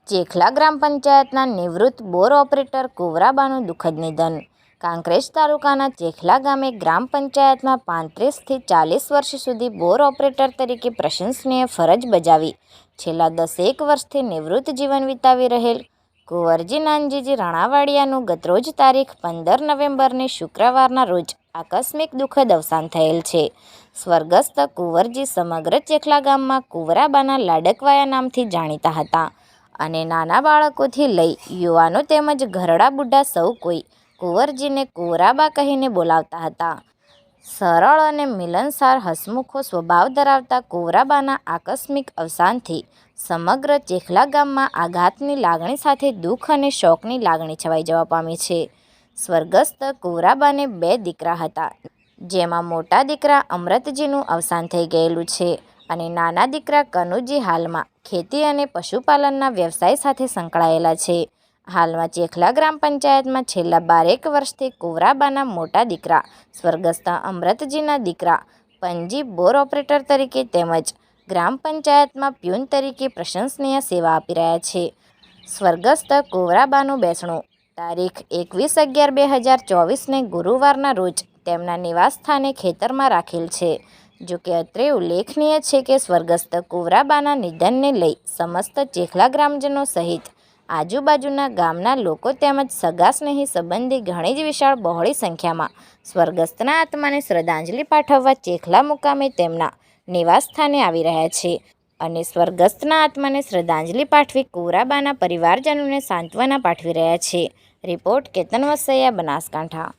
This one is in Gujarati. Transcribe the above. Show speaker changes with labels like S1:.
S1: ચેખલા ગ્રામ પંચાયતના નિવૃત્ત બોર ઓપરેટર કુંવરાબાનું દુઃખદ નિધન. કાંકરેજ તાલુકાના ચેખલા ગામે ગ્રામ પંચાયતમાં 35 થી 40 વર્ષ સુધી બોર ઓપરેટર તરીકે પ્રશંસનીય ફરજ બજાવી છેલ્લા 10 વર્ષથી નિવૃત્ત જીવન વિતાવી રહેલ કુંવરજી નાનજીજી રાણાવાડિયાનું ગતરોજ તારીખ 15 નવેમ્બરની શુક્રવારના રોજ આકસ્મિક દુઃખદ અવસાન થયેલ છે. સ્વર્ગસ્થ કુંવરજી સમગ્ર ચેખલા ગામમાં કુંવરાબાના લાડકવાયા નામથી જાણીતા હતા અને નાના બાળકોથી લઈ યુવાનો તેમજ ઘરડા બુઢા સૌ કોઈ કુંવરજીને કુંવરાબા કહીને બોલાવતા હતા. સરળ અને મિલનસાર હસમુખો સ્વભાવ ધરાવતા કુંવરાબાના આકસ્મિક અવસાનથી સમગ્ર ચેખલા ગામમાં આઘાતની લાગણી સાથે દુઃખ અને શોકની લાગણી છવાઈ જવા પામી છે. સ્વર્ગસ્થ કુંવરાબાને 2 દીકરા હતા, જેમાં મોટા દીકરા અમૃતજીનું અવસાન થઈ ગયેલું છે અને નાના દીકરા કનુજી હાલમાં ખેતી અને પશુપાલનના વ્યવસાય સાથે સંકળાયેલા છે. હાલમાં ચેખલા ગ્રામ પંચાયતમાં છેલ્લા 12 વર્ષથી કુંવરાબાના મોટા દીકરા સ્વર્ગસ્થ અમૃતજીના દીકરા પણજી બોર ઓપરેટર તરીકે તેમજ ગ્રામ પંચાયતમાં પ્યુન તરીકે પ્રશંસનીય સેવા આપી રહ્યા છે. સ્વર્ગસ્થ કુંવરાબાનું બેસણું તારીખ 21/11/2024ને ગુરુવારના રોજ તેમના નિવાસસ્થાને ખેતરમાં રાખેલ છે. જોકે અત્રે ઉલ્લેખનીય છે કે સ્વર્ગસ્થ કુંવરાબાના નિધનને લઈ સમસ્ત ચેખલા ગ્રામજનો સહિત આજુબાજુના ગામના લોકો તેમજ સગા સ્નેહી સંબંધી ઘણી જ વિશાળ બહોળી સંખ્યામાં સ્વર્ગસ્થના આત્માને શ્રદ્ધાંજલિ પાઠવવા ચેખલા મુકામે તેમના નિવાસસ્થાને આવી રહ્યા છે અને સ્વર્ગસ્થના આત્માને શ્રદ્ધાંજલિ પાઠવી કુંવરાબાના પરિવારજનોને સાંત્વના પાઠવી રહ્યા છે. રિપોર્ટ કેતન વસૈયા, બનાસકાંઠા.